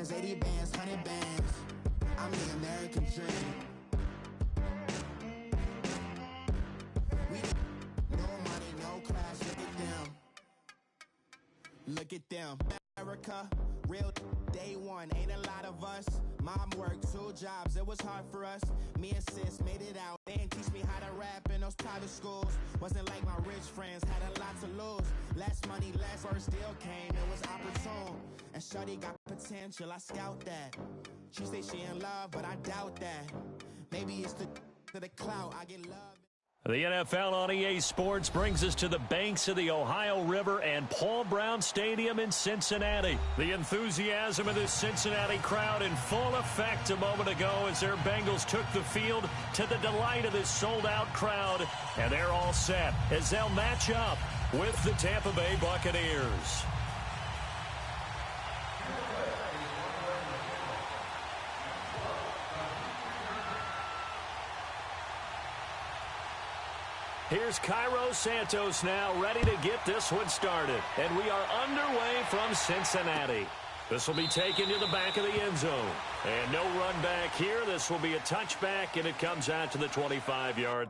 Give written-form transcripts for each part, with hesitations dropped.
bands, 80 bands, 100 bands. I'm the American dream. We no money, no class. Look at them. Look at them. America, real day one. Ain't a lot of us. Mom worked 2 jobs. It was hard for us. Me and sis made it out. They didn't teach me how to rap in those private schools. Wasn't like my rich friends. Had a lot to lose. Less money, less. First deal came. It was opportune. And shorty got potential. I scout that. She say she in love, but I doubt that. Maybe it's the clout. I get love. The NFL on EA Sports brings us to the banks of the Ohio River and Paul Brown Stadium in Cincinnati. The enthusiasm of this Cincinnati crowd in full effect a moment ago as their Bengals took the field to the delight of this sold-out crowd. And they're all set as they'll match up with the Tampa Bay Buccaneers. Here's Cairo Santos now ready to get this one started. And we are underway from Cincinnati. This will be taken to the back of the end zone. And no run back here. This will be a touchback, and it comes out to the 25-yard.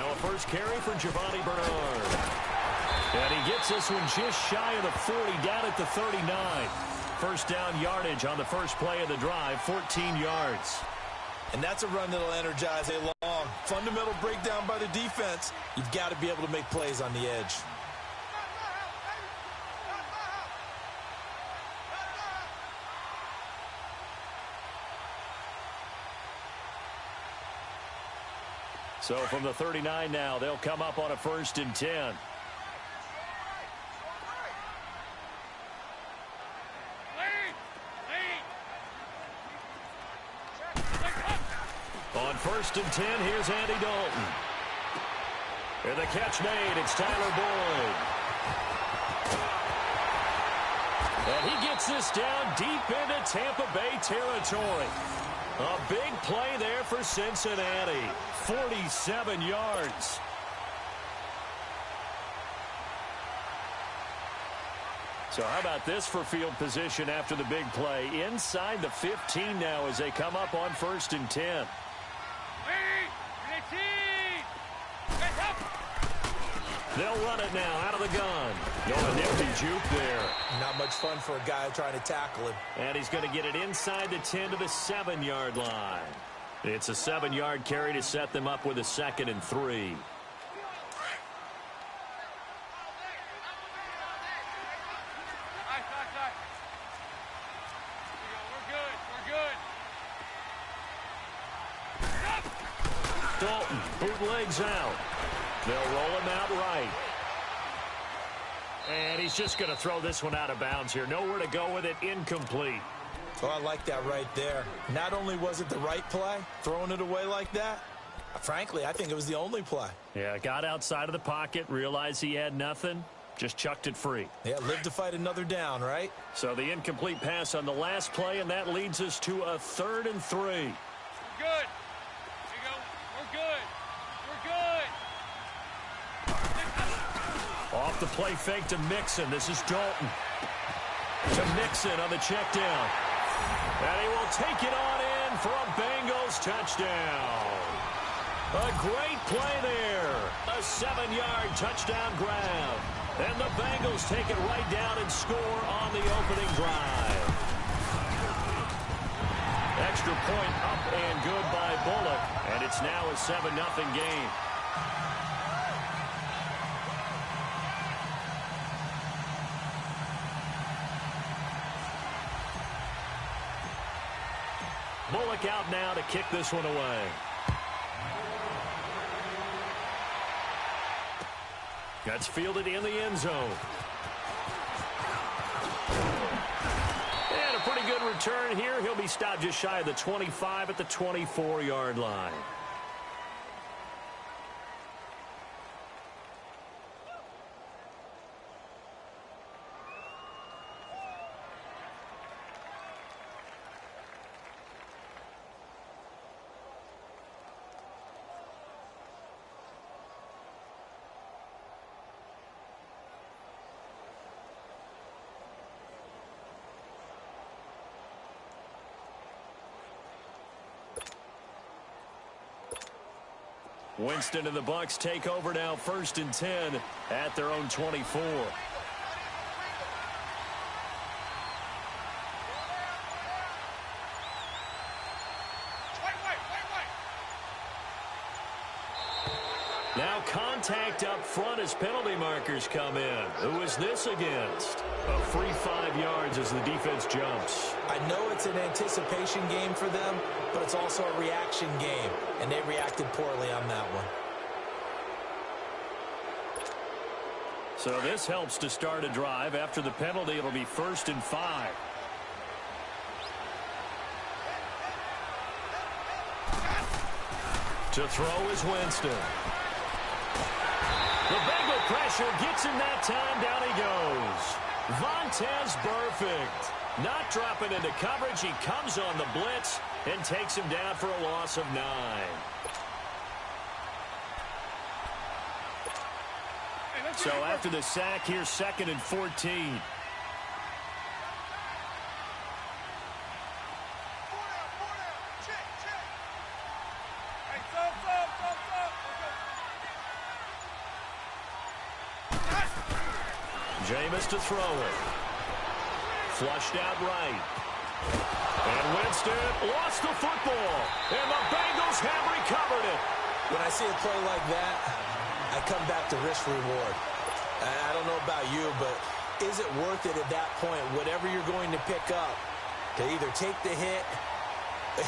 Now a first carry for Giovanni Bernard. And he gets this one just shy of the 40, down at the 39. First down yardage on the first play of the drive, 14 yards. And that's a run that'll energize a long, fundamental breakdown by the defense. You've got to be able to make plays on the edge. So from the 39 now, they'll come up on a 1st and 10. On 1st and 10, here's Andy Dalton. And the catch made, it's Tyler Boyd. And he gets this down deep into Tampa Bay territory. A big play there for Cincinnati. 47 yards. So how about this for field position after the big play? Inside the 15 now as they come up on 1st and 10. They'll run it now out of the gun. No, a nifty juke there. Not much fun for a guy trying to tackle him. And he's going to get it inside the 10 to the 7-yard line. It's a 7-yard carry to set them up with a 2nd and 3. Dalton bootlegs out. They'll roll him out right. And he's just going to throw this one out of bounds here. Nowhere to go with it. Incomplete. Oh, I like that right there. Not only was it the right play, throwing it away like that, frankly, I think it was the only play. Yeah, got outside of the pocket, realized he had nothing, just chucked it free. Yeah, live to fight another down, right? So the incomplete pass on the last play, and that leads us to a 3rd and 3. We're good. Here you go. We're good. We're good. Off the play fake to Mixon. This is Dalton. To Mixon on the check down. And he will take it on in for a Bengals touchdown. A great play there. A 7-yard touchdown grab. And the Bengals take it right down and score on the opening drive. Extra point up and good by Bullock. And it's now a 7-0 game. Bullock out now to kick this one away. That's fielded in the end zone. And a pretty good return here. He'll be stopped just shy of the 25 at the 24-yard line. Winston and the Bucs take over now, 1st and 10 at their own 24. Now contact up front as penalty markers come in. Who is this against? A free 5 yards as the defense jumps. I know it's an anticipation game for them, but it's also a reaction game, and they reacted poorly on that one. So this helps to start a drive. After the penalty, it'll be 1st and 5. To throw is Winston. The Bengal pressure gets him that time. Down he goes. Vontaze Burfict. Not dropping into coverage. He comes on the blitz and takes him down for a loss of 9. So after the sack, here's 2nd and 14. Jameis to throw it. Flushed out right. And Winston lost the football. And the Bengals have recovered it. When I see a play like that, I come back to risk-reward. I don't know about you, but is it worth it at that point, whatever you're going to pick up, to either take the hit,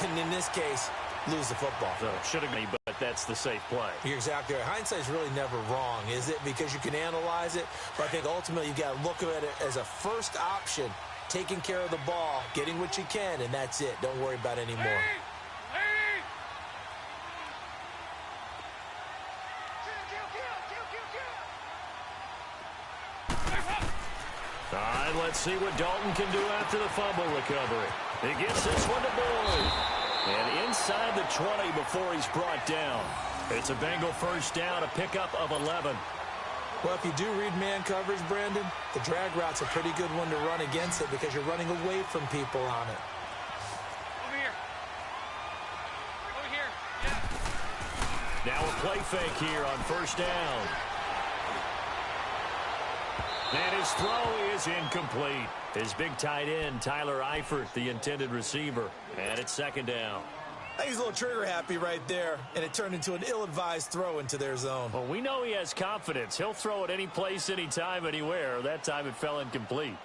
and in this case, lose the football? So should have been, but that's the safe play. You're exactly right. Hindsight's really never wrong, is it? Because you can analyze it, but I think ultimately you've got to look at it as a first option, taking care of the ball, getting what you can, and that's it. Don't worry about it anymore. All right, let's see what Dalton can do after the fumble recovery. He gets this one to Boyd. And inside the 20 before he's brought down. It's a Bengal first down, a pickup of 11. Well, if you do read man coverage, Brandon, the drag route's a pretty good one to run against it because you're running away from people on it. Over here. Over here. Yeah. Now a play fake here on first down. And his throw is incomplete. His big tight end, Tyler Eifert, the intended receiver. And it's second down. I think he's a little trigger happy right there, and it turned into an ill-advised throw into their zone. Well, we know he has confidence. He'll throw it any place, anytime, anywhere. That time it fell incomplete.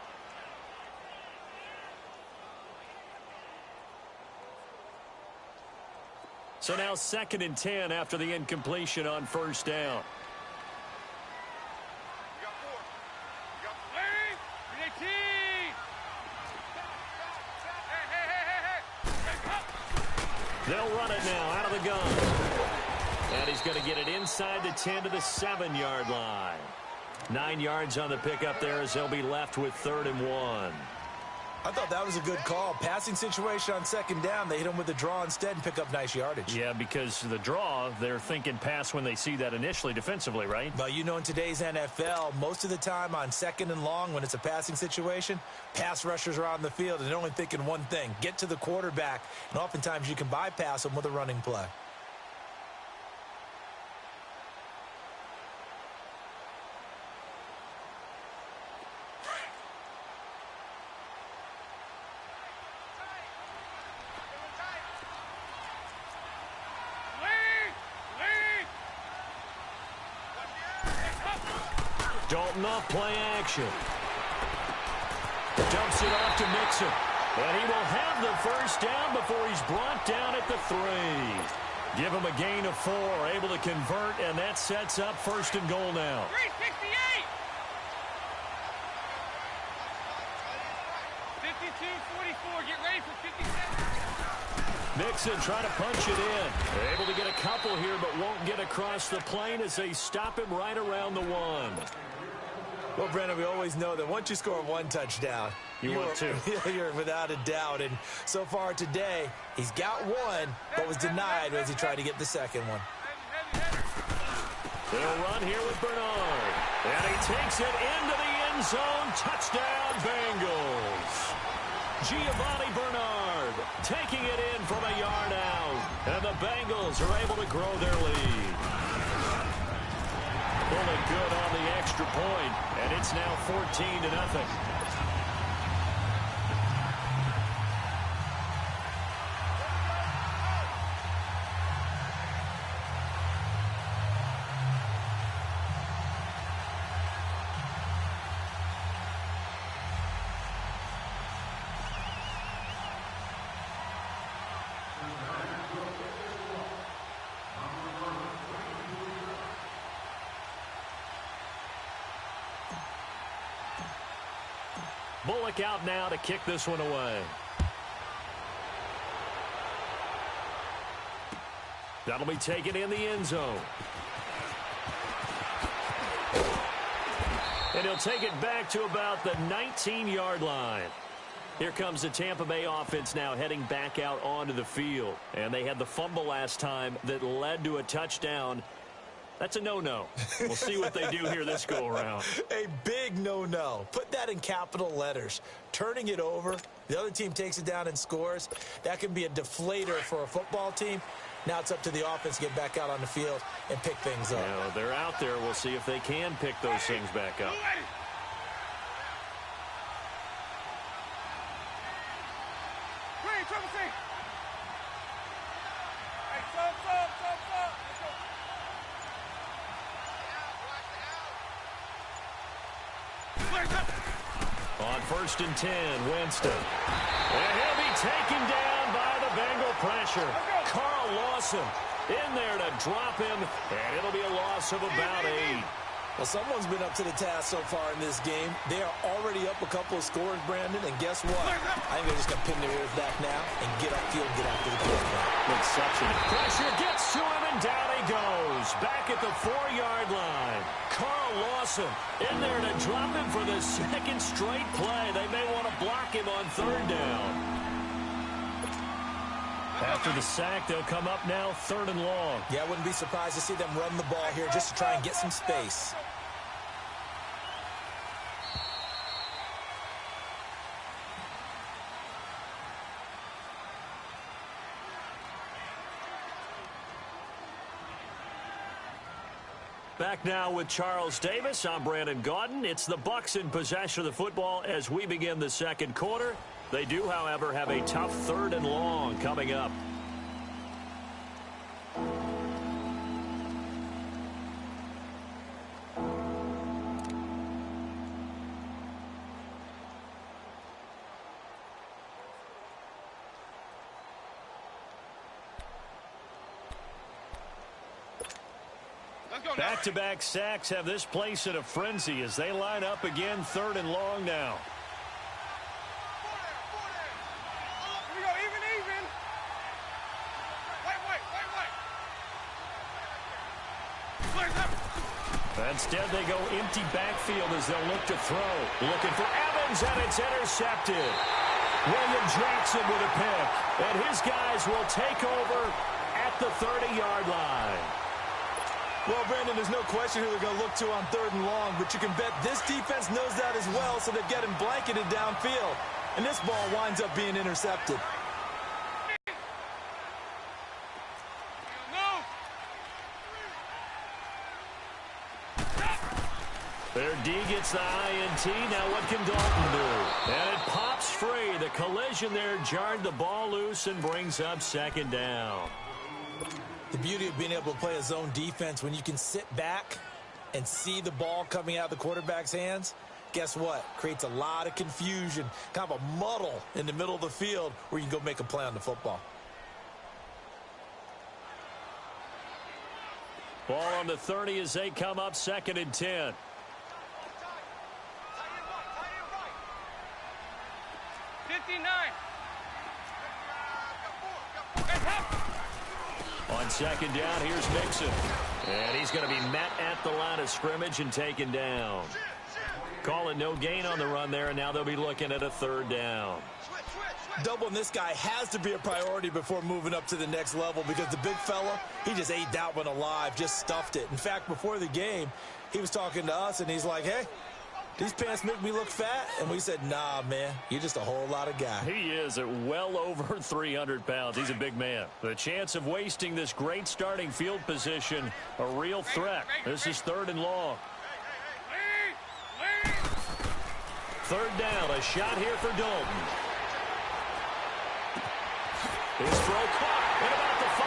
So now 2nd and 10 after the incompletion on first down. They'll run it now out of the gun. And he's going to get it inside the 10 to the 7-yard line. 9 yards on the pickup there as they'll be left with 3rd and 1. I thought that was a good call. Passing situation on 2nd down. They hit him with a draw instead and pick up nice yardage. Yeah, because the draw, they're thinking pass when they see that initially defensively, right? But you know, in today's NFL, most of the time on 2nd and long when it's a passing situation, pass rushers are on the field and they're only thinking one thing, get to the quarterback. And oftentimes you can bypass them with a running play. Dalton off play action. Dumps it off to Mixon. And he will have the first down before he's brought down at the 3. Give him a gain of 4, able to convert, and that sets up 1st and goal now. 368. 52-44. Get ready for 57. Mixon trying to punch it in. They're able to get a couple here, but won't get across the plane as they stop him right around the 1. Well, Brandon, we always know that once you score 1 touchdown, you want 2. You're without a doubt. And so far today, he's got 1, but was denied as he tried to get the 2nd one. They'll run here with Bernard. And he takes it into the end zone. Touchdown, Bengals. Giovanni Bernard taking it in from a yard out. And the Bengals are able to grow their lead. Fully good on the extra point, and it's now 14-0. Bullock out now to kick this one away. That'll be taken in the end zone. And he'll take it back to about the 19-yard line. Here comes the Tampa Bay offense now heading back out onto the field. And they had the fumble last time that led to a touchdown. That's a no-no. We'll see what they do here this go-around. A big no-no. Put that in capital letters. Turning it over, the other team takes it down and scores. That can be a deflator for a football team. Now it's up to the offense to get back out on the field and pick things up. Yeah, they're out there. We'll see if they can pick those things back up. On 1st and 10, Winston. And he'll be taken down by the Bengal pressure. Carl Lawson in there to drop him, and it'll be a loss of about 8. Well, someone's been up to the task so far in this game. They are already up a couple of scores, Brandon, and guess what? I think they're just going to pin their ears back now and get upfield, get after the quarterback. Exception. Pressure gets to him, and down he goes. Back at the 4-yard line. Carl Lawson in there to drop him for the second straight play. They may want to block him on 3rd down. After the sack, they'll come up now 3rd and long. Yeah, I wouldn't be surprised to see them run the ball here just to try and get some space. Back now with Charles Davis. I'm Brandon Gaudin. It's the Bucs in possession of the football as we begin the second quarter. They do, however, have a tough 3rd and long coming up. Back-to-back sacks have this place in a frenzy as they line up again 3rd and long now. Here we go, even. Wait. Instead, they go empty backfield as they'll look to throw. Looking for Evans, and it's intercepted. William Jackson with a pick, and his guys will take over at the 30-yard line. Well, Brandon, there's no question who they're going to look to on 3rd and long, but you can bet this defense knows that as well, so they've got him blanketed downfield. And this ball winds up being intercepted. Their D gets the INT. Now what can Dalton do? And it pops free. The collision there jarred the ball loose and brings up 2nd down. The beauty of being able to play a zone defense when you can sit back and see the ball coming out of the quarterback's hands, guess what? Creates a lot of confusion, kind of a muddle in the middle of the field where you can go make a play on the football. Ball on the 30 as they come up 2nd and 10. On 2nd down, here's Mixon. And he's going to be met at the line of scrimmage and taken down. Call it no gain on the run there, and now they'll be looking at a 3rd down. Doubling this guy has to be a priority before moving up to the next level because the big fella, he just ate that one alive, just stuffed it. In fact, before the game, he was talking to us, and he's like, hey, these pants make me look fat. And we said, nah, man, you're just a whole lot of guy. He is at well over 300 pounds. He's a big man. The chance of wasting this great starting field position, a real threat. This is 3rd and long. 3rd down, a shot here for Dalton. His throw caught at about the 5.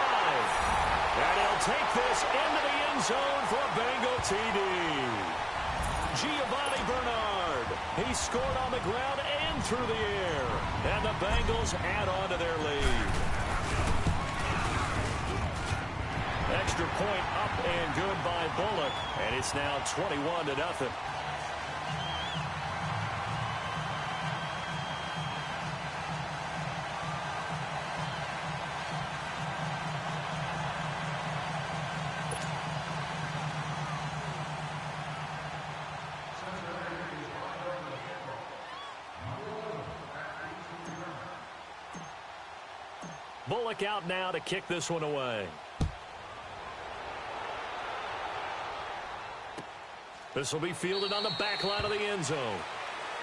And he'll take this into the end zone for a Bengal TD. Giovanni Bernard. He scored on the ground and through the air. And the Bengals add on to their lead. Extra point up and good by Bullock. And it's now 21-0. Bullock out now to kick this one away. This will be fielded on the back line of the end zone.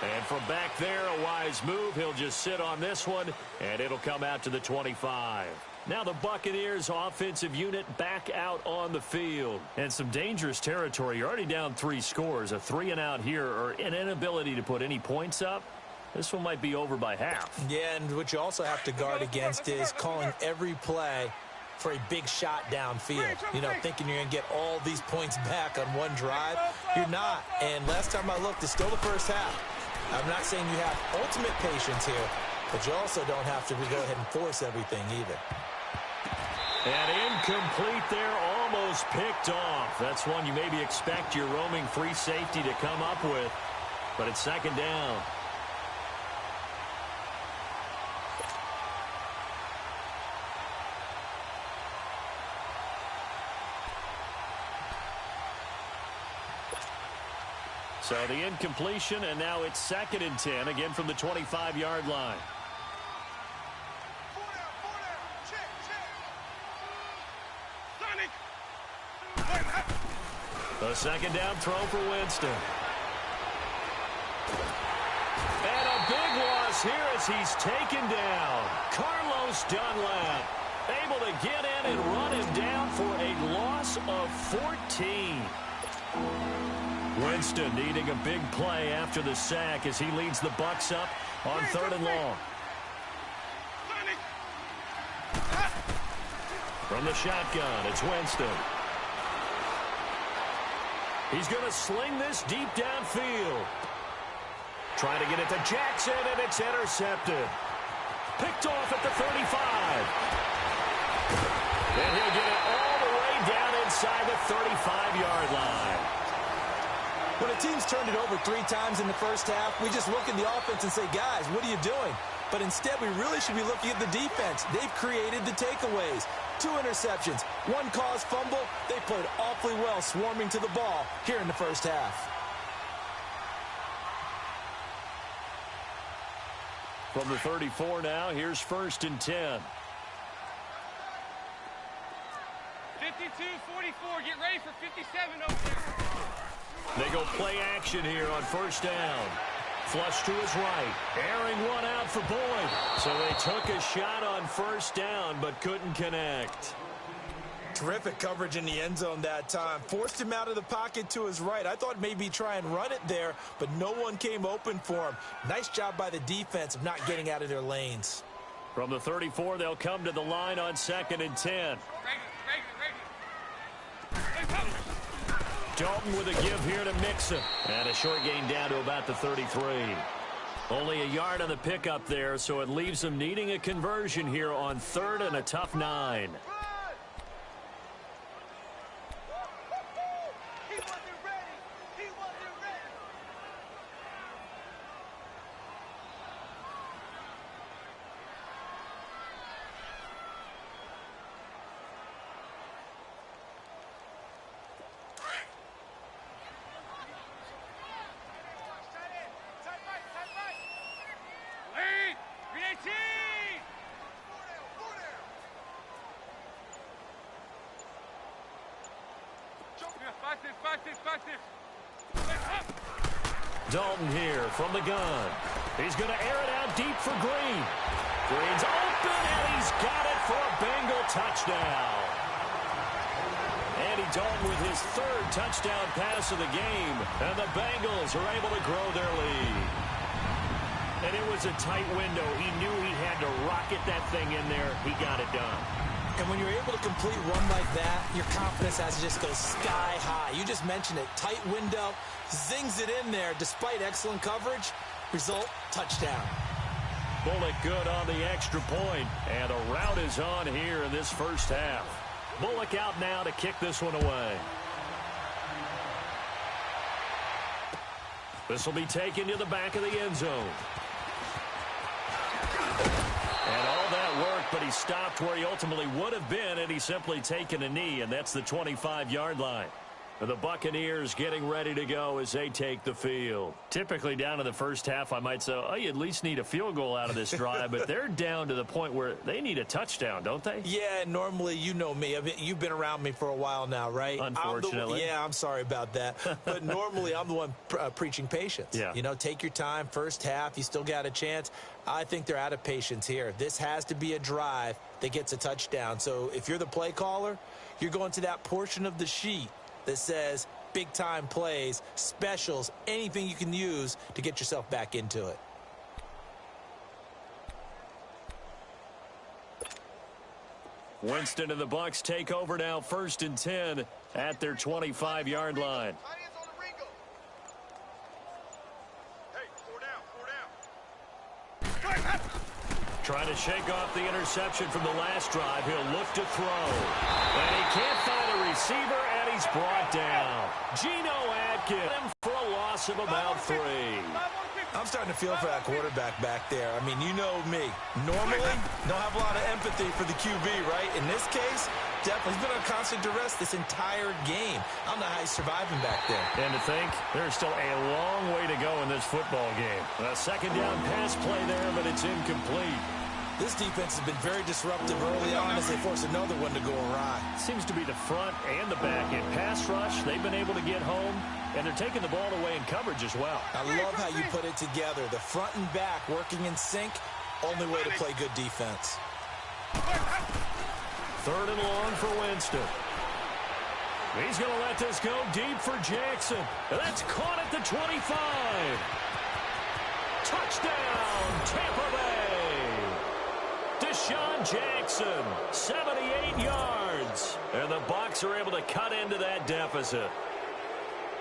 And from back there, a wise move. He'll just sit on this one, and it'll come out to the 25. Now the Buccaneers offensive unit back out on the field. And some dangerous territory. You're already down 3 scores. A 3-and-out here, or an inability to put any points up. This one might be over by half. Yeah, and what you also have to guard against is calling every play for a big shot downfield. You know, thinking you're going to get all these points back on one drive. You're not. And last time I looked, it's still the first half. I'm not saying you have ultimate patience here, but you also don't have to go ahead and force everything either. And incomplete there, almost picked off. That's one you maybe expect your roaming free safety to come up with, but it's second down. So the incompletion, and now it's 2nd and 10, again from the 25-yard line. The second down throw for Winston. And a big loss here as he's taken down. Carlos Dunlap able to get in and run him down for a loss of 14. Winston needing a big play after the sack as he leads the Bucs up on 3rd and long. From the shotgun, it's Winston. He's going to sling this deep downfield. Trying to get it to Jackson, and it's intercepted. Picked off at the 35. And he'll get it all the way down inside the 35-yard line. When a team's turned it over 3 times in the first half, we just look at the offense and say, guys, what are you doing? But instead, we really should be looking at the defense. They've created the takeaways. 2 interceptions, 1 caused fumble. They played awfully well swarming to the ball here in the first half. From the 34 now, here's 1st and 10. 52-44, get ready for 57 over there. They go play action here on 1st down. Flush to his right. Airing one out for Boyd. So they took a shot on 1st down, but couldn't connect. Terrific coverage in the end zone that time. Forced him out of the pocket to his right. I thought maybe try and run it there, but no one came open for him. Nice job by the defense of not getting out of their lanes. From the 34, they'll come to the line on 2nd and 10. Dalton with a give here to Mixon. And a short gain down to about the 33. Only a yard on the pickup there, so it leaves them needing a conversion here on 3rd and a tough 9. Dalton here from the gun. He's going to air it out deep for Green. Green's open, and he's got it for a Bengal touchdown. Andy Dalton with his 3rd touchdown pass of the game, and the Bengals are able to grow their lead. And it was a tight window. He knew he had to rocket that thing in there. He got it done. And when you're able to complete one like that, your confidence has to just go sky high. You just mentioned it. Tight window, zings it in there despite excellent coverage. Result, touchdown. Bullock good on the extra point, and a rout is on here in this first half. Bullock out now to kick this one away. This will be taken to the back of the end zone. And all that worked, but he stopped where he ultimately would have been, and he's simply taken a knee, and that's the 25-yard line. The Buccaneers getting ready to go as they take the field. Typically down in the first half, I might say, oh, you at least need a field goal out of this drive, but they're down to the point where they need a touchdown, don't they? Yeah, normally, you know me. I mean, you've been around me for a while now, right? Unfortunately. I'm sorry about that. But normally, I'm the one preaching patience. Yeah. You know, take your time. First half, you still got a chance. I think they're out of patience here. This has to be a drive that gets a touchdown. So if you're the play caller, you're going to that portion of the sheet that says big-time plays, specials, anything you can use to get yourself back into it. Winston and the Bucks take over now, 1st and 10 at their 25-yard line. Trying to shake off the interception from the last drive. He'll look to throw. And he can't find a receiver, and he's brought down. Geno Atkins for a loss of about 3. I'm starting to feel for that quarterback back there. I mean, you know me. Normally, don't have a lot of empathy for the QB, right? In this case, definitely he's been on constant duress this entire game. I don't know how he's surviving back there. And to think, there's still a long way to go in this football game. A 2nd down pass play there, but it's incomplete. This defense has been very disruptive early on as they force another one to go awry. Seems to be the front and the back end. Pass rush, they've been able to get home, and they're taking the ball away in coverage as well. I love how you put it together. The front and back working in sync, only way to play good defense. 3rd and long for Winston. He's going to let this go deep for Jackson. And that's caught at the 25. Touchdown, Tampa Bay. Deshaun Jackson, 78 yards. And the Bucs are able to cut into that deficit.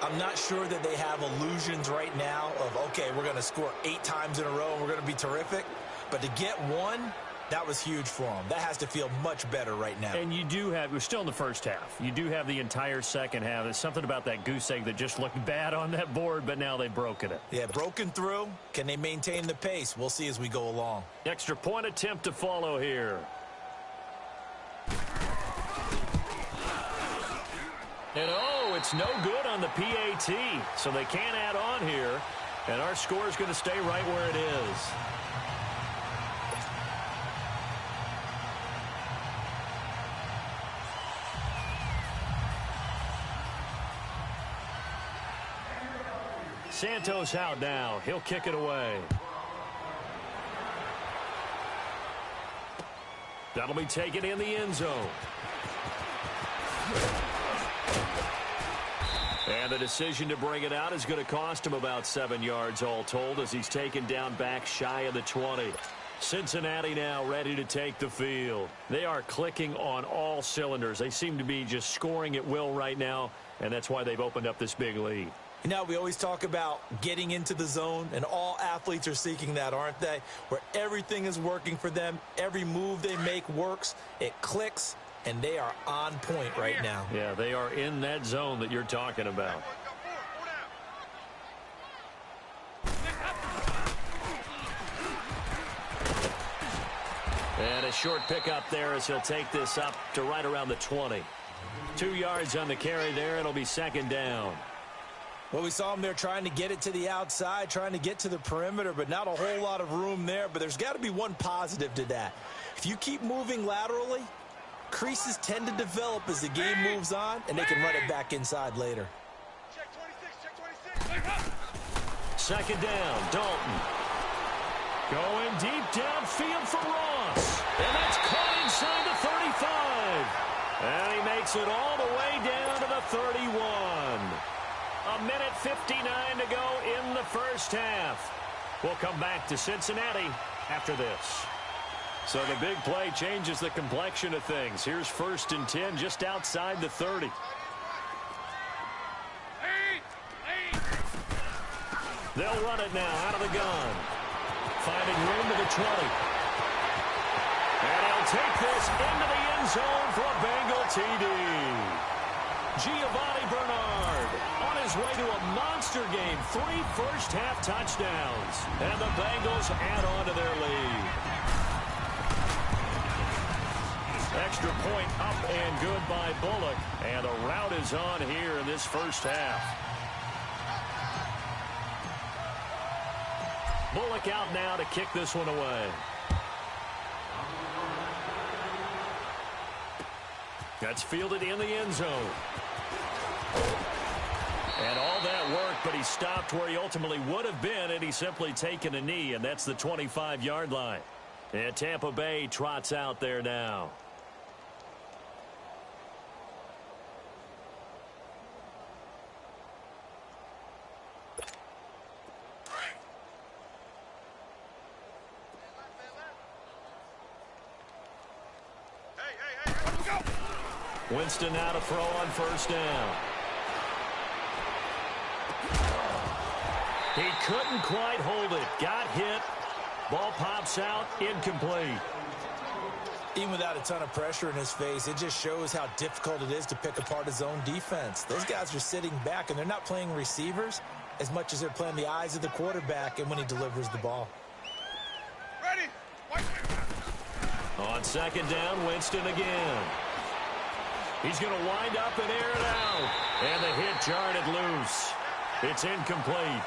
I'm not sure that they have illusions right now of, okay, we're going to score 8 times in a row and we're going to be terrific. But to get one, that was huge for them. That has to feel much better right now. And you do have, we're still in the first half. You do have the entire second half. There's something about that goose egg that just looked bad on that board, but now they've broken it. Yeah, broken through. Can they maintain the pace? We'll see as we go along. Extra point attempt to follow here. And oh, it's no good on the PAT, so they can't add on here. And our score is going to stay right where it is. Santos out now. He'll kick it away. That'll be taken in the end zone. And the decision to bring it out is going to cost him about 7 yards all told as he's taken down back shy of the 20. Cincinnati now ready to take the field. They are clicking on all cylinders. They seem to be just scoring at will right now, and that's why they've opened up this big lead. You know, we always talk about getting into the zone, and all athletes are seeking that, aren't they? Where everything is working for them, every move they make works, it clicks, and they are on point right now. Yeah, they are in that zone that you're talking about. And a short pickup there as he'll take this up to right around the 20. 2 yards on the carry there. It'll be 2nd down. Well, we saw him there trying to get it to the outside, trying to get to the perimeter, but not a whole lot of room there. But there's got to be one positive to that. If you keep moving laterally, creases tend to develop as the game moves on, and they can run it back inside later. Check 26, check 26. 2nd down, Dalton. Going deep downfield for Ross. And that's caught inside the 35. And he makes it all the way down to the 31. A minute 59 to go in the first half. We'll come back to Cincinnati after this. So the big play changes the complexion of things. Here's 1st and 10 just outside the 30. They'll run it now out of the gun. Finding room to the 20. And he'll take this into the end zone for a Bengal TD. Giovanni Bernard on his way to a monster game. 3 first-half touchdowns. And the Bengals add on to their lead. Extra point up and good by Bullock. And the rout is on here in this first half. Bullock out now to kick this one away. That's fielded in the end zone. And all that work, but he stopped where he ultimately would have been, and he's simply taken a knee, and that's the 25-yard line. And Tampa Bay trots out there now. Hey, hey, hey. Winston now to throw on first down. He couldn't quite hold it. Got hit. Ball pops out. Incomplete. Even without a ton of pressure in his face, it just shows how difficult it is to pick apart his own defense. Those guys are sitting back, and they're not playing receivers as much as they're playing the eyes of the quarterback and when he delivers the ball. Ready. On second down, Winston again. He's going to wind up and air it out. And the hit jarred it loose. It's incomplete.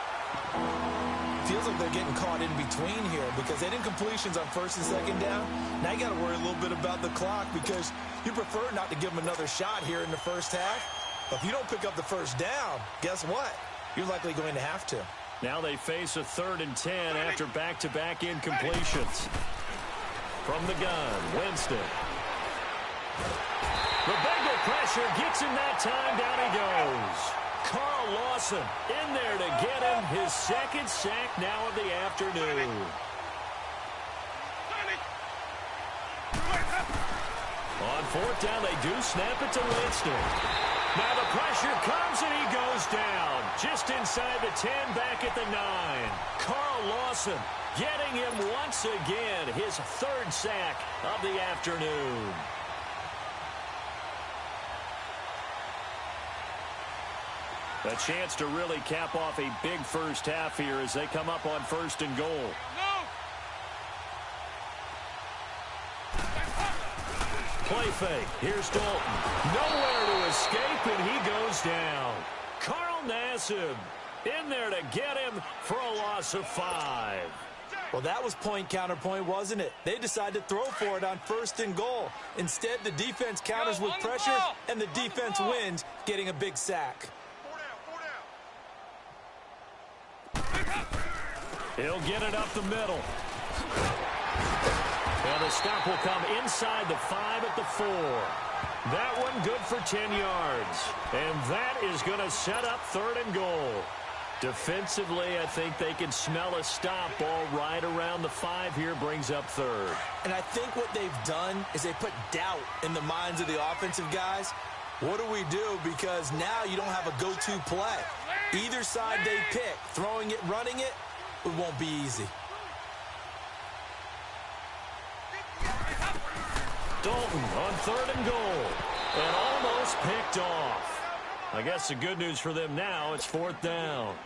Feels like they're getting caught in between here because they did incompletions on first and second down. Now you got to worry a little bit about the clock because you prefer not to give them another shot here in the first half. But if you don't pick up the first down, guess what? You're likely going to have to. Now they face a 3rd and 10 after back-to-back incompletions. From the gun, Winston. The Bengal pressure gets him that time. Down he goes. Carl Lawson in there to get him his second sack now of the afternoon. On fourth down, they do snap it to Winston. Now the pressure comes and he goes down. Just inside the 10, back at the 9. Carl Lawson getting him once again his 3rd sack of the afternoon. A chance to really cap off a big first half here as they come up on 1st and goal. Play fake. Here's Dalton. Nowhere to escape, and he goes down. Carl Nassib in there to get him for a loss of 5. Well, that was point counterpoint, wasn't it? They decided to throw for it on 1st and goal. Instead, the defense counters with pressure, and the defense wins, getting a big sack. He'll get it up the middle. And the stop will come inside the 5 at the 4. That one good for 10 yards. And that is going to set up 3rd and goal. Defensively, I think they can smell a stop ball right around the 5 here, brings up 3rd. And I think what they've done is they put doubt in the minds of the offensive guys. What do we do? Because now you don't have a go-to play. Either side they pick, throwing it, running it, it won't be easy. Dalton on 3rd and goal. And almost picked off. I guess the good news for them now, it's 4th down.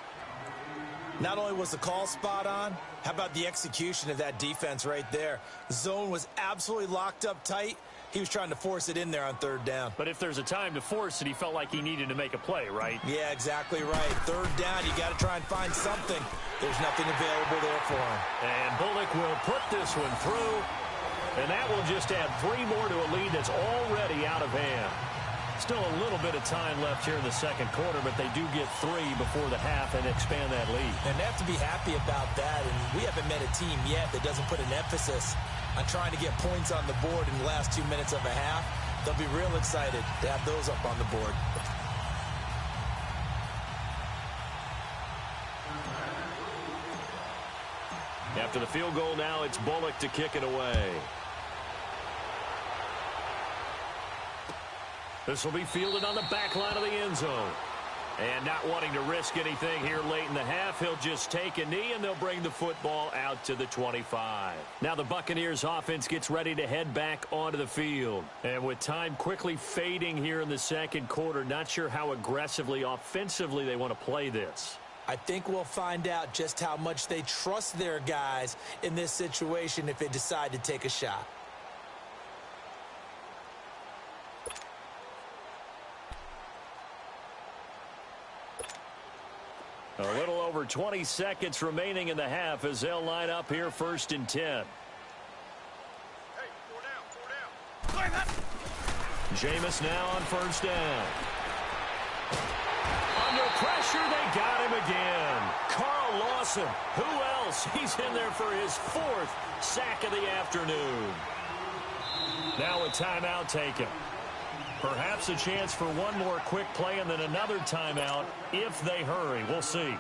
Not only was the call spot on, how about the execution of that defense right there? The zone was absolutely locked up tight. He was trying to force it in there on 3rd down. But if there's a time to force it, he felt like he needed to make a play, right? Yeah, exactly right. 3rd down, you got to try and find something. There's nothing available there for him. And Bullock will put this one through. And that will just add 3 more to a lead that's already out of hand. Still a little bit of time left here in the second quarter, but they do get 3 before the half and expand that lead. And they have to be happy about that. And we haven't met a team yet that doesn't put an emphasis on trying to get points on the board in the last 2 minutes of a half. They'll be real excited to have those up on the board. After the field goal now, it's Bullock to kick it away. This will be fielded on the back line of the end zone. And not wanting to risk anything here late in the half, he'll just take a knee, and they'll bring the football out to the 25. Now the Buccaneers offense gets ready to head back onto the field. And with time quickly fading here in the second quarter, not sure how aggressively, offensively they want to play this. I think we'll find out just how much they trust their guys in this situation if they decide to take a shot. A little over 20 seconds remaining in the half as they'll line up here 1st and 10. Hey, 4 down. Jameis now on 1st down. Under pressure, they got him again. Carl Lawson, who else? He's in there for his 4th sack of the afternoon. Now a timeout taken. Perhaps a chance for one more quick play and then another timeout if they hurry. We'll see.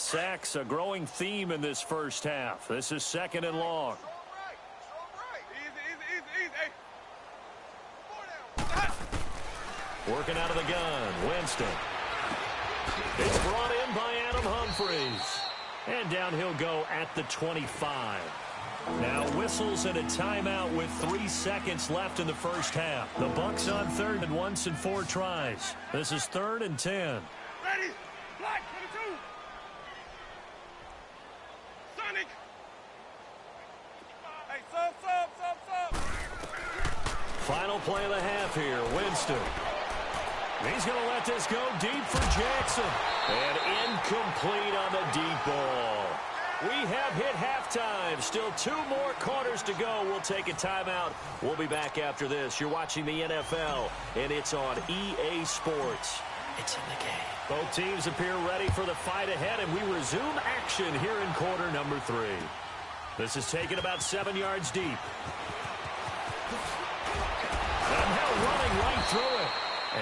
Sacks a growing theme in this first half. This is 2nd and long. Working out of the gun, Winston. It's brought in by Adam Humphries. And down he'll go at the 25. Now whistles and a timeout with 3 seconds left in the first half. The Bucs on 3rd and 1 and 4 tries. This is 3rd and 10. Ready? Black, 22. Sonic. Hey, sub. Final play of the half here, Winston. He's going to let this go deep for Jackson. And incomplete on the deep ball. We have hit halftime. Still 2 more quarters to go. We'll take a timeout. We'll be back after this. You're watching the NFL, and it's on EA Sports. It's in the game. Both teams appear ready for the fight ahead, and we resume action here in quarter number 3. This is taken about 7 yards deep. And now running right through it.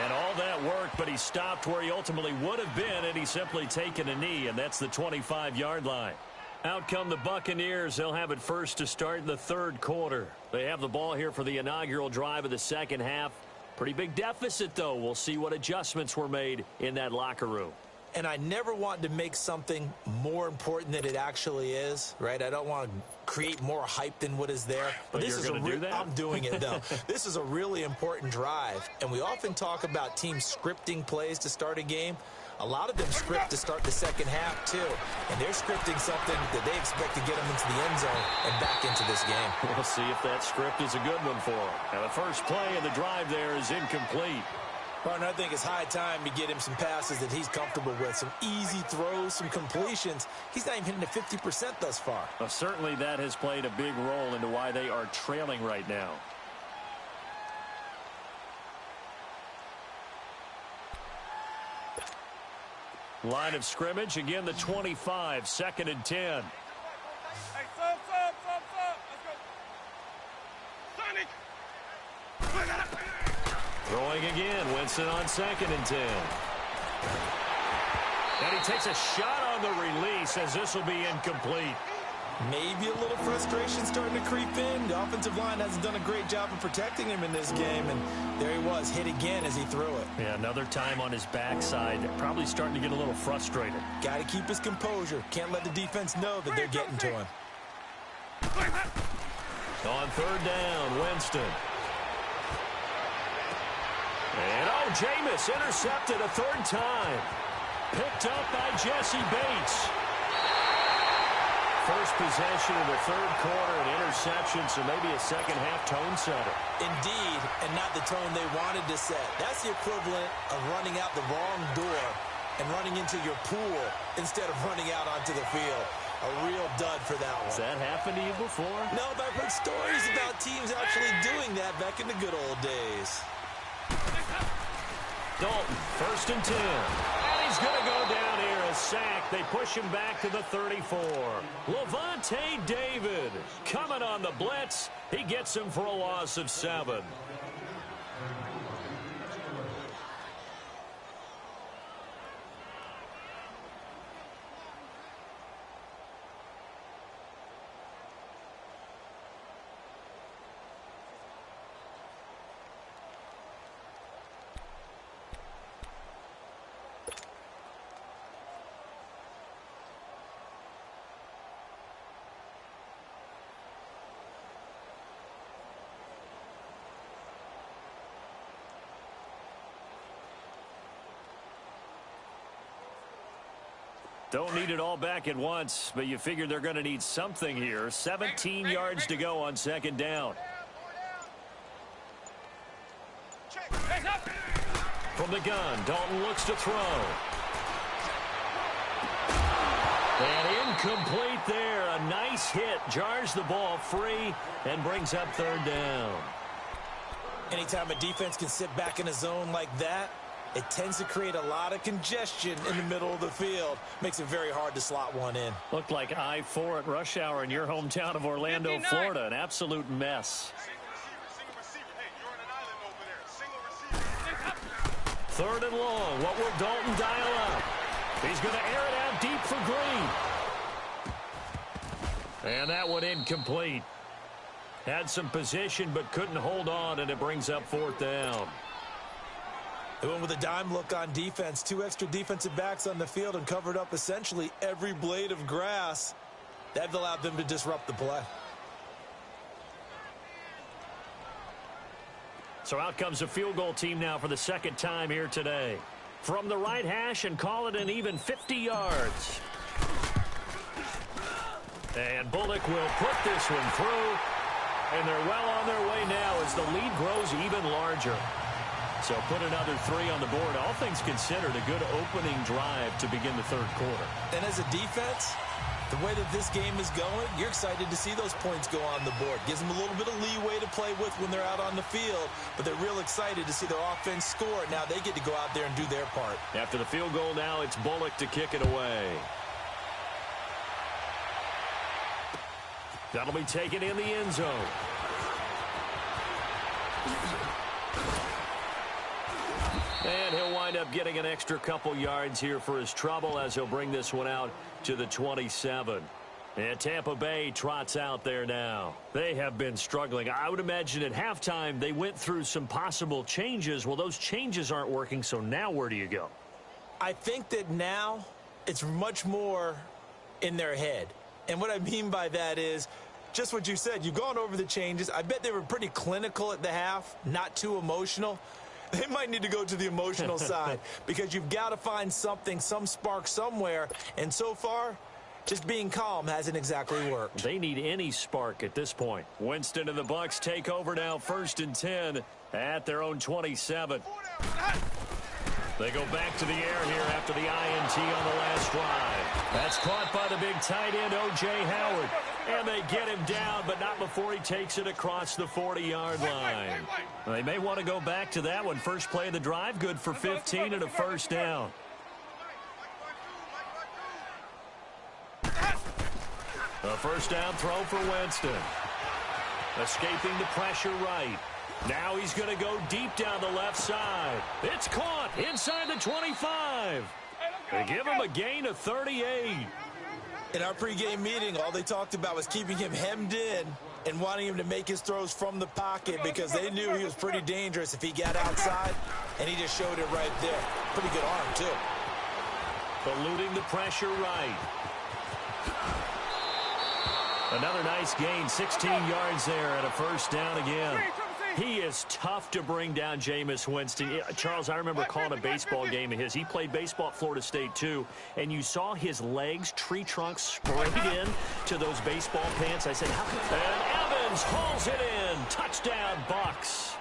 And all that worked, but he stopped where he ultimately would have been, and he's simply taken a knee, and that's the 25-yard line. Out come the Buccaneers. They'll have it first to start in the 3rd quarter. They have the ball here for the inaugural drive of the second half. Pretty big deficit, though. We'll see what adjustments were made in that locker room. And I never want to make something more important than it actually is, right? I don't want to create more hype than what is there. But this you're is going to do that? I'm doing it, though. This is a really important drive. And we often talk about teams scripting plays to start a game. A lot of them script to start the second half, too. And they're scripting something that they expect to get them into the end zone and back into this game. We'll see if that script is a good one for them. Now, the first play of the drive there is incomplete. Partner, I think it's high time to get him some passes that he's comfortable with. Some easy throws, some completions. He's not even hitting the 50% thus far. Well, certainly that has played a big role into why they are trailing right now. Line of scrimmage, again the 25, 2nd and 10. Hey, sub. Let's go. Sonic. Throwing again, Winston on 2nd and 10. And he takes a shot on the release as this will be incomplete. Maybe a little frustration starting to creep in. The offensive line hasn't done a great job of protecting him in this game, and there he was, hit again as he threw it. Yeah, another time on his backside, probably starting to get a little frustrated. Got to keep his composure. Can't let the defense know that they're getting to him. On 3rd down, Winston. And, Jameis intercepted a 3rd time. Picked up by Jesse Bates. First possession of the 3rd quarter, an interception, so maybe a second-half tone setter. Indeed, and not the tone they wanted to set. That's the equivalent of running out the wrong door and running into your pool instead of running out onto the field. A real dud for that one. Has that happened to you before? No, but I've heard stories about teams actually doing that back in the good old days. Dalton, 1st and 10. And he's going to go down here, a sack. They push him back to the 34. Levante David coming on the blitz. He gets him for a loss of 7. Don't need it all back at once, but you figure they're going to need something here. 17 yards to go on 2nd down. From the gun, Dalton looks to throw. And incomplete there. A nice hit. Jars the ball free and brings up 3rd down. Anytime a defense can sit back in a zone like that, it tends to create a lot of congestion in the middle of the field. Makes it very hard to slot one in. Looked like I-4 at rush hour in your hometown of Orlando, 59. Florida. An absolute mess. Third and long. What will Dalton dial up? He's going to air it out deep for Green. And that one incomplete. Had some position but couldn't hold on, and it brings up fourth down. They went with a dime look on defense. 2 extra defensive backs on the field and covered up essentially every blade of grass. That allowed them to disrupt the play. So out comes a field goal team now for the second time here today. From the right hash, and call it an even 50 yards. And Bullock will put this one through. And they're well on their way now as the lead grows even larger. So put another 3 on the board. All things considered, a good opening drive to begin the third quarter. And as a defense, the way that this game is going, you're excited to see those points go on the board. Gives them a little bit of leeway to play with when they're out on the field, but they're real excited to see their offense score. Now they get to go out there and do their part. After the field goal now, it's Bullock to kick it away. That'll be taken in the end zone. And he'll wind up getting an extra couple yards here for his trouble as he'll bring this one out to the 27. And Tampa Bay trots out there now. They have been struggling. I would imagine at halftime they went through some possible changes. Well, those changes aren't working, so now where do you go? I think that now it's much more in their head. And what I mean by that is just what you said. You've gone over the changes. I bet they were pretty clinical at the half, not too emotional. They might need to go to the emotional side because you've got to find something, some spark somewhere. And so far, just being calm hasn't exactly worked. They need any spark at this point. Winston and the Bucs take over now, 1st and 10 at their own 27. They go back to the air here after the INT on the last drive. That's caught by the big tight end, O.J. Howard. And they get him down, but not before he takes it across the 40-yard line. They may want to go back to that one. First play of the drive, good for 15 and a first down. A first down throw for Winston. Escaping the pressure right. Now he's going to go deep down the left side. It's caught inside the 25. They give him a gain of 38. In our pregame meeting, all they talked about was keeping him hemmed in and wanting him to make his throws from the pocket because they knew he was pretty dangerous if he got outside, and he just showed it right there. Pretty good arm, too. Eluding the pressure right. Another nice gain, 16 yards there and a first down again. He is tough to bring down, Jameis Winston. Charles, I remember calling a baseball game of his. He played baseball at Florida State, too, and you saw his legs, tree trunks, sprayed in to those baseball pants. I said, how could... And Evans hauls it in. Touchdown, Bucs.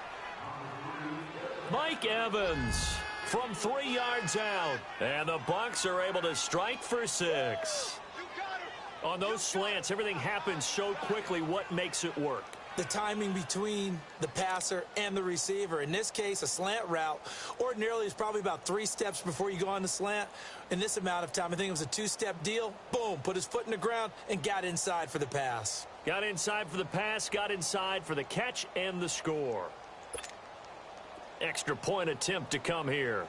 Mike Evans from 3 yards out. And the Bucs are able to strike for 6. On those slants, everything happens so quickly. What makes it work? The timing between the passer and the receiver. In this case, a slant route ordinarily is probably about 3 steps before you go on the slant. In this amount of time, I think it was a 2-step deal. Boom, put his foot in the ground and got inside for the pass. Got inside for the pass, got inside for the catch and the score. Extra point attempt to come here.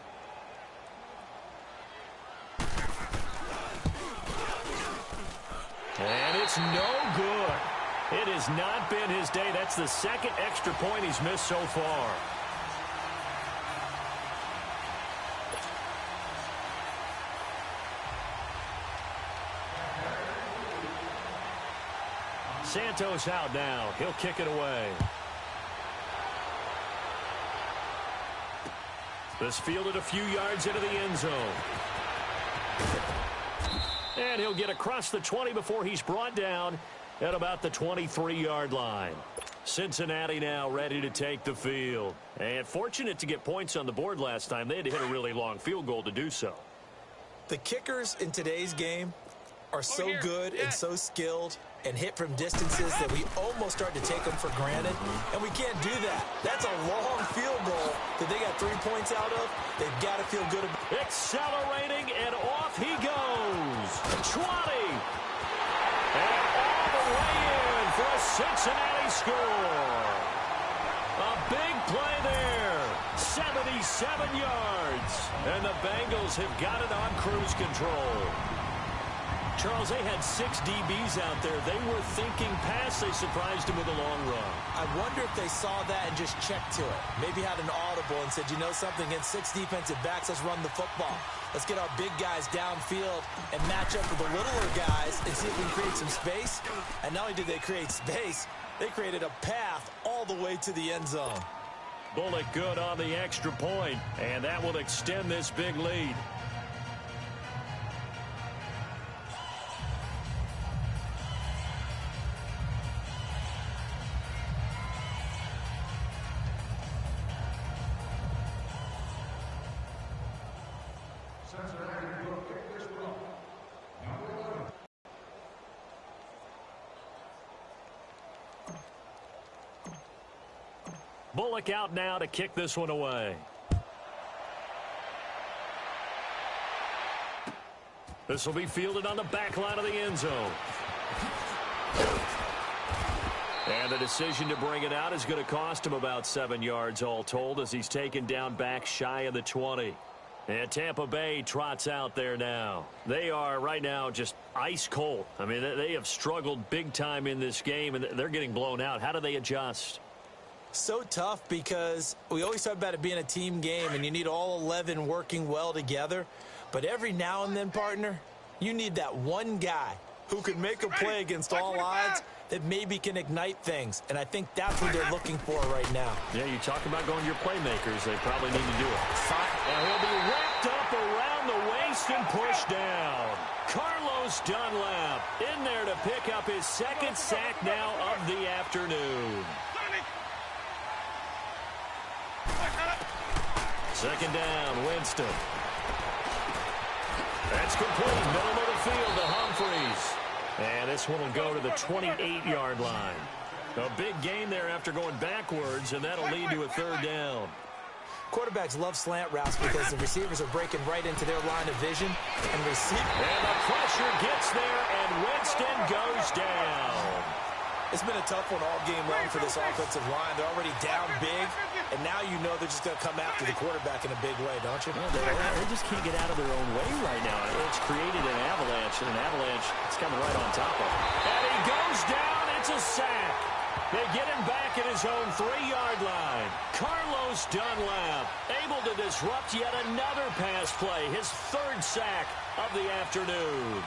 And it's no good. It has not been his day. That's the second extra point he's missed so far. Santos out now. He'll kick it away. This fielded a few yards into the end zone. And he'll get across the 20 before he's brought down at about the 23-yard line. Cincinnati now ready to take the field. And fortunate to get points on the board last time. They had to hit a really long field goal to do so. The kickers in today's game are so good and so skilled and hit from distances that we almost start to take them for granted. And we can't do that. That's a long field goal that they got 3 points out of. They've got to feel good about it. Accelerating, and off he goes. 20. And all the way in for a Cincinnati score. A big play there. 77 yards. And the Bengals have got it on cruise control. Charles, they had 6 DBs out there. They were thinking pass. They surprised him with a long run. I wonder if they saw that and just checked to it. Maybe had an audible and said, you know something, against 6 defensive backs, let's run the football. Let's get our big guys downfield and match up with the littler guys and see if we can create some space. And not only did they create space, they created a path all the way to the end zone. Bullock good on the extra point, and that will extend this big lead. Bullock out now to kick this one away. This will be fielded on the back line of the end zone. And the decision to bring it out is going to cost him about 7 yards all told as he's taken down back shy of the 20. And Tampa Bay trots out there now. They are right now just ice cold. I mean, they have struggled big time in this game, and they're getting blown out. How do they adjust? So tough because we always talk about it being a team game and you need all 11 working well together. But every now and then, partner, you need that one guy who can make a play against all odds that maybe can ignite things. And I think that's what they're looking for right now. Yeah, you talk about going to your playmakers. They probably need to do it. And he'll be wrapped up around the waist and pushed down. Carlos Dunlap in there to pick up his second sack now of the afternoon. Second down, Winston. That's complete. Middle of the field to Humphreys. And this one will go to the 28-yard line. A big gain there after going backwards, and that'll lead to a third down. Quarterbacks love slant routes because the receivers are breaking right into their line of vision. And the pressure gets there, and Winston goes down. It's been a tough one all game long for this offensive line. They're already down big, and now you know they're just going to come after the quarterback in a big way, don't you? Well, they just can't get out of their own way right now. It's created an avalanche, and an avalanche is coming right on top of him. And he goes down. It's a sack. They get him back at his own 3-yard line. Carlos Dunlap able to disrupt yet another pass play, his third sack of the afternoon.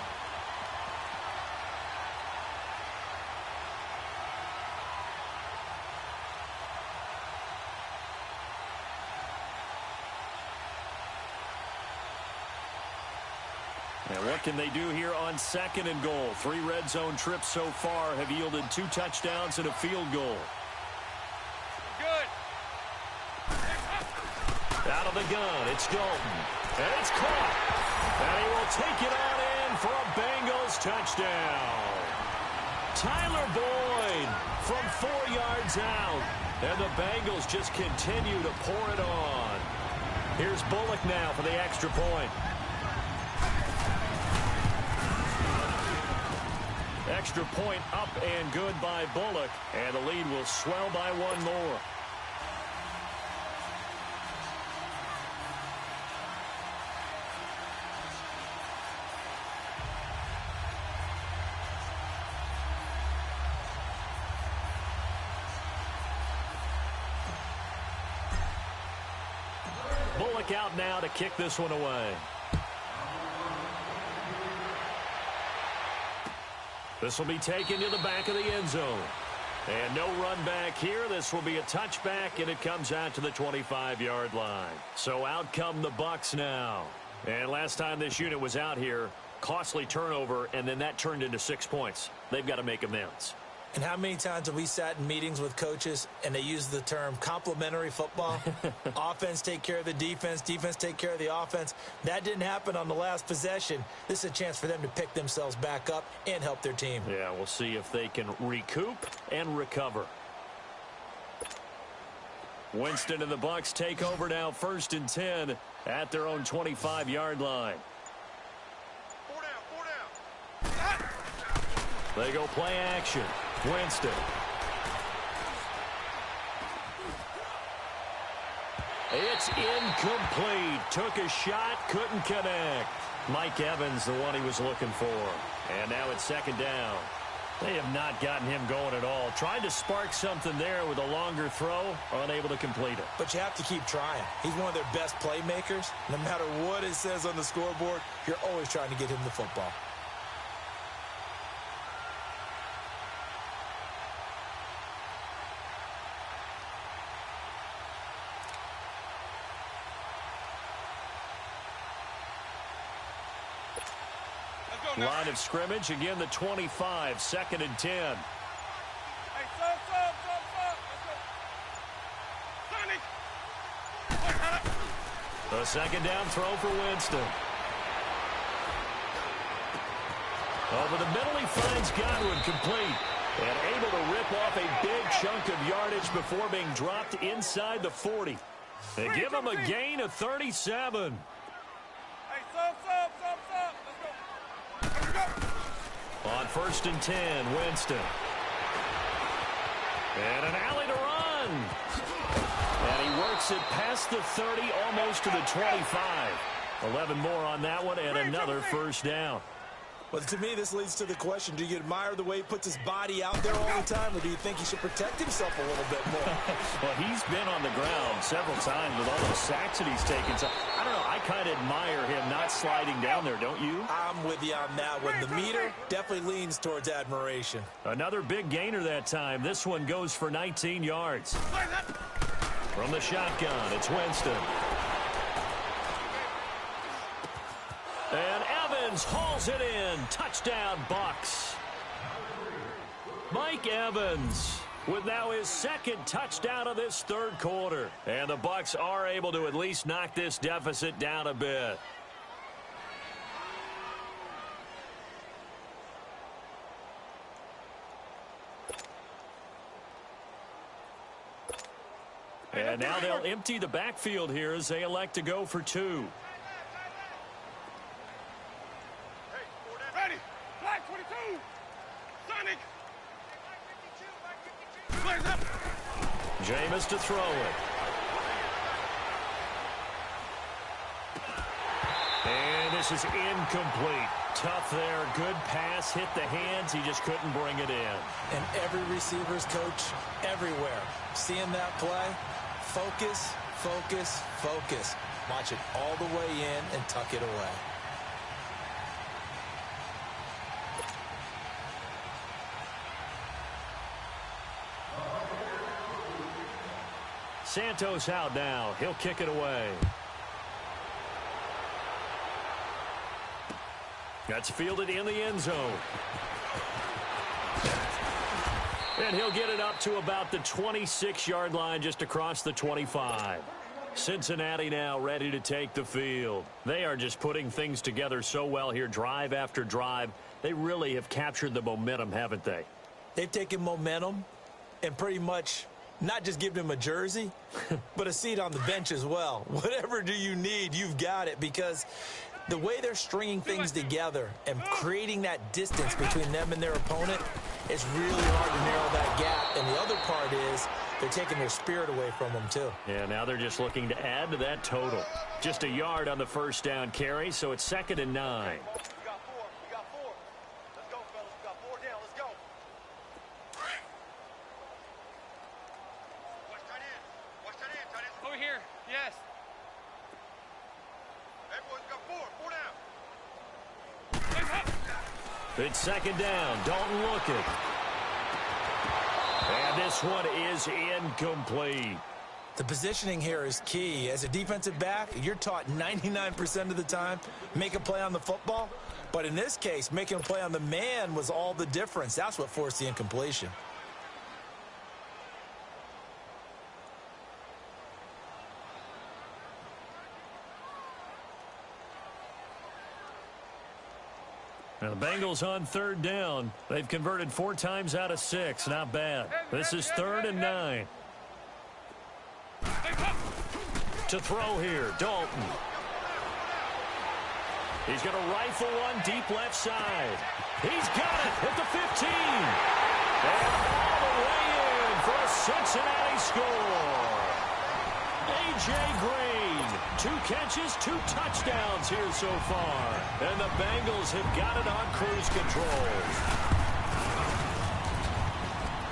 And what can they do here on second and goal? 3 red zone trips so far have yielded 2 touchdowns and a field goal. Good. Out of the gun, it's Dalton. And it's caught. And he will take it on in for a Bengals touchdown. Tyler Boyd from 4 yards out. And the Bengals just continue to pour it on. Here's Bullock now for the extra point. Extra point up and good by Bullock, and the lead will swell by 1 more. Bullock out now to kick this one away. This will be taken to the back of the end zone. And no run back here. This will be a touchback, and it comes out to the 25-yard line. So out come the Bucs now. And last time this unit was out here, costly turnover, and then that turned into 6 points. They've got to make amends. And how many times have we sat in meetings with coaches and they use the term complementary football? Offense take care of the defense, defense take care of the offense. That didn't happen on the last possession. This is a chance for them to pick themselves back up and help their team. Yeah, we'll see if they can recoup and recover. Winston and the Bucs take over now, 1st and 10 at their own 25-yard line. 4 down. They go play action. Winston. It's incomplete. Took a shot, couldn't connect. Mike Evans, the one he was looking for. And now it's second down. They have not gotten him going at all. Tried to spark something there with a longer throw, unable to complete it. But you have to keep trying. He's one of their best playmakers. No matter what it says on the scoreboard, you're always trying to get him the football. Line of scrimmage, again the 25, second and 10. Hey, stop. Let's go. A second down throw for Winston. Over the middle, he finds Godwin complete. And able to rip off a big chunk of yardage before being dropped inside the 40. They give him a gain of 37. Hey, stop. Let's go. On first and 10, Winston. And an alley to run. And he works it past the 30, almost to the 25. 11 more on that one, and another first down. Well, to me, this leads to the question, do you admire the way he puts his body out there all the time, or do you think he should protect himself a little bit more? Well, he's been on the ground several times with all those sacks that he's taken. So, I don't know, I kind of admire him not sliding down there, don't you? I'm with you on that one. The meter definitely leans towards admiration. Another big gainer that time. This one goes for 19 yards. From the shotgun, it's Winston. And Evans hauls it in. Touchdown, Bucs. Mike Evans with now his second touchdown of this third quarter. And the Bucs are able to at least knock this deficit down a bit. And now they'll empty the backfield here as they elect to go for two. Ready. Flag 22. Sonic. Flags up. Jameis to throw it. And this is incomplete. Tough there. Good pass. Hit the hands. He just couldn't bring it in. And every receiver's coach everywhere. Seeing that play, focus, focus, focus. Watch it all the way in and tuck it away. Santos out now. He'll kick it away. That's fielded in the end zone. And he'll get it up to about the 26-yard line, just across the 25. Cincinnati now ready to take the field. They are just putting things together so well here, drive after drive. They really have captured the momentum, haven't they? They've taken momentum and pretty much not just given him a jersey, but a seat on the bench as well. Whatever do you need, you've got it, because the way they're stringing things together and creating that distance between them and their opponent, it's really hard to narrow that gap. And the other part is they're taking their spirit away from them, too. Yeah, now they're just looking to add to that total. Just a yard on the first down carry, so it's 2nd and 9. We got four. Let's go, fellas. We got 4 down. Let's go. Watch tight end. Over here. Yes. Everyone's got 4 down. It's 2nd down. Dalton look it. And this one is incomplete. The positioning here is key. As a defensive back, you're taught 99% of the time, make a play on the football. But in this case, making a play on the man was all the difference. That's what forced the incompletion. Now the Bengals on 3rd down. They've converted 4 times out of 6. Not bad. This is 3rd and 9. To throw here, Dalton. He's going to rifle one deep left side. He's got it at the 15. And all the way in for a Cincinnati score. A.J. Green 2 catches, 2 touchdowns here so far. And the Bengals have got it on cruise control.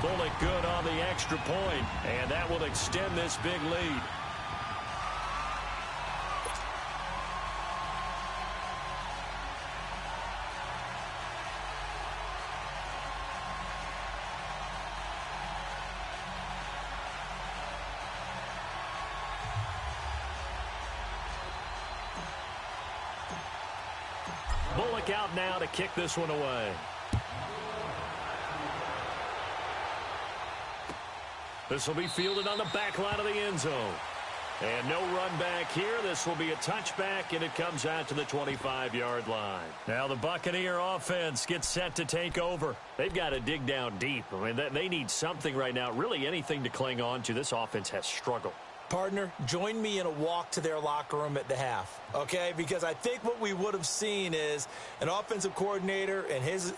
Bullock good on the extra point, and that will extend this big lead. Bullock out now to kick this one away. This will be fielded on the back line of the end zone. And no run back here. This will be a touchback, and it comes out to the 25-yard line. Now the Buccaneer offense gets set to take over. They've got to dig down deep. I mean, they need something right now, really anything to cling on to. This offense has struggled. Partner, join me in a walk to their locker room at the half, okay? Because I think what we would have seen is an offensive coordinator and his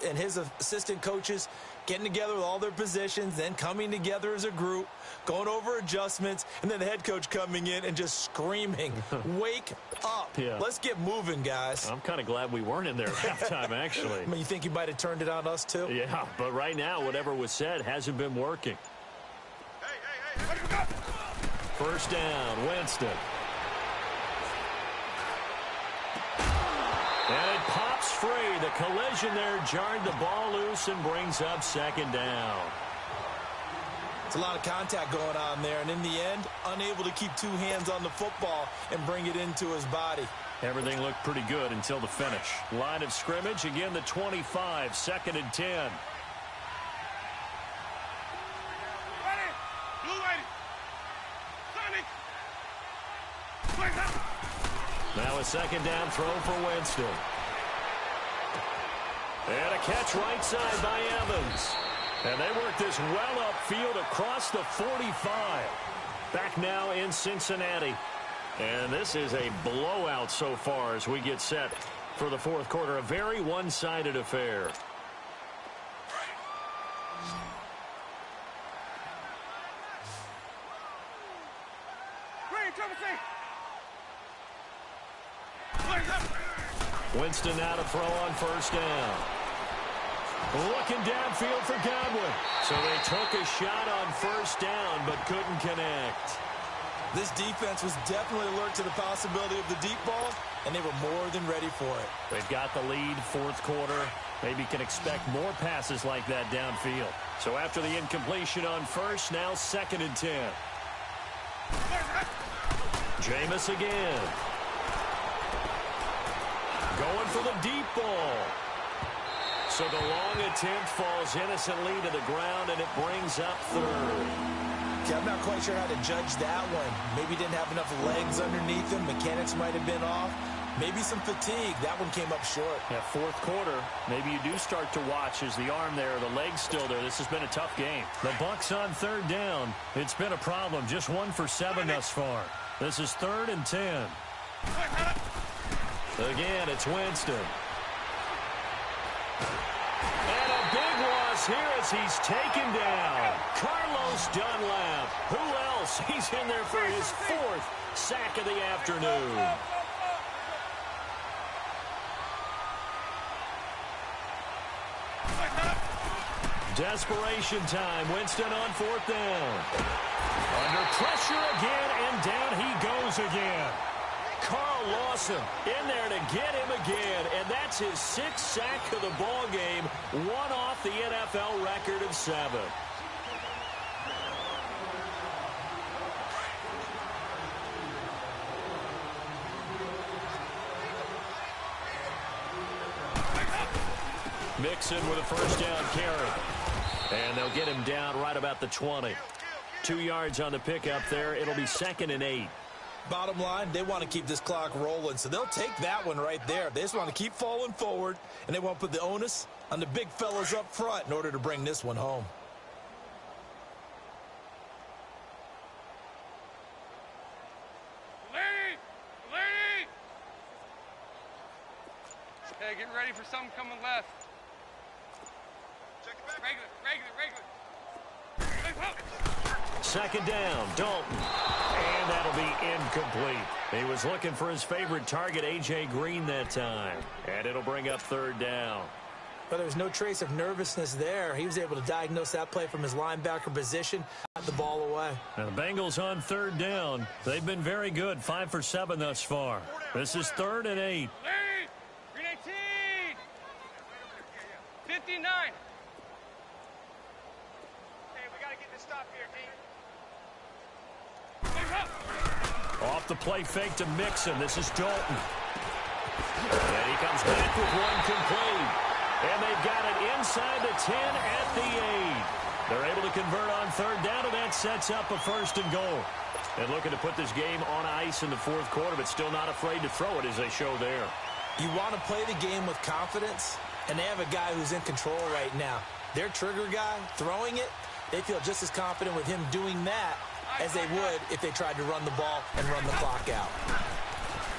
assistant coaches getting together with all their positions, then coming together as a group, going over adjustments, and then the head coach coming in and just screaming, wake up. Yeah. Let's get moving, guys. I'm kind of glad we weren't in there at halftime, actually. I mean, you think he might have turned it on us, too? Yeah, but right now, whatever was said hasn't been working. Hey, what do you got? First down, Winston. And it pops free. The collision there jarred the ball loose and brings up second down. It's a lot of contact going on there, and in the end, unable to keep 2 hands on the football and bring it into his body. Everything looked pretty good until the finish. Line of scrimmage, again the 25, 2nd and 10. Now a second down throw for Winston. And a catch right side by Evans. And they work this well upfield across the 45. Back now in Cincinnati. And this is a blowout so far as we get set for the 4th quarter. A very one-sided affair. Winston now to throw on first down. Looking downfield for Godwin. So they took a shot on first down but couldn't connect. This defense was definitely alert to the possibility of the deep ball, and they were more than ready for it. They've got the lead, 4th quarter. Maybe can expect more passes like that downfield. So after the incompletion on first, now 2nd and 10. Jameis again. Going for the deep ball. So the long attempt falls innocently to the ground, and it brings up 3rd. Okay, I'm not quite sure how to judge that one. Maybe didn't have enough legs underneath him. Mechanics might have been off. Maybe some fatigue. That one came up short. Yeah, 4th quarter. Maybe you do start to watch as the arm there, the leg's still there. This has been a tough game. The Bucs on 3rd down. It's been a problem. Just 1 for 7 thus far. This is 3rd and 10. Again, it's Winston. And a big loss here as he's taken down. Carlos Dunlap. Who else? He's in there for his 4th sack of the afternoon. Desperation time. Winston on 4th down. Under pressure again, and down he goes again. Carl Lawson in there to get him again, and that's his 6th sack of the ball game, 1 off the NFL record of 7. Mixon with a first down carry. And they'll get him down right about the 20. 2 yards on the pickup there. It'll be 2nd and 8. Bottom line, they want to keep this clock rolling, so they'll take that one right there. They just want to keep falling forward, and they want to put the onus on the big fellas up front in order to bring this one home. Hey, get ready for something coming left. Regular. 2nd down, Dalton. And that'll be incomplete. He was looking for his favorite target, A.J. Green, that time. And it'll bring up third down. But there's no trace of nervousness there. He was able to diagnose that play from his linebacker position, got the ball away. Now the Bengals on third down. They've been very good, 5 for 7 thus far. This is 3rd and 8. Green 18. 59. Hey, we got to get this stop here, D. Off the play fake to Mixon. This is Dalton. And he comes back with one complete. And they've got it inside the 10 at the 8. They're able to convert on third down, and that sets up a 1st and goal. And looking to put this game on ice in the 4th quarter, but still not afraid to throw it as they show there. You want to play the game with confidence, and they have a guy who's in control right now. Their trigger guy, throwing it, they feel just as confident with him doing that as they would if they tried to run the ball and run the clock out.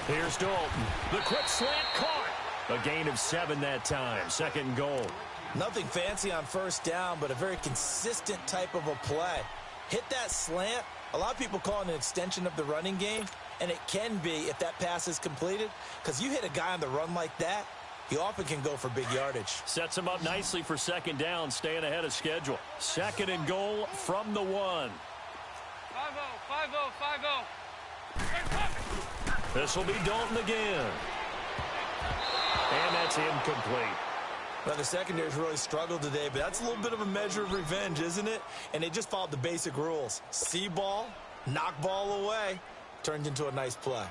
Here's Dalton. The quick slant caught. A gain of 7 that time. 2nd and goal. Nothing fancy on 1st down, but a very consistent type of a play. Hit that slant. A lot of people call it an extension of the running game, and it can be if that pass is completed, because you hit a guy on the run like that, he often can go for big yardage. Sets him up nicely for 2nd down, staying ahead of schedule. 2nd and goal from the 1. 5-0, 5-0, 5-0. This will be Dalton again. And that's incomplete. Well, the secondary's really struggled today, but that's a little bit of a measure of revenge, isn't it? And they just followed the basic rules. See ball, knock ball away, turned into a nice play.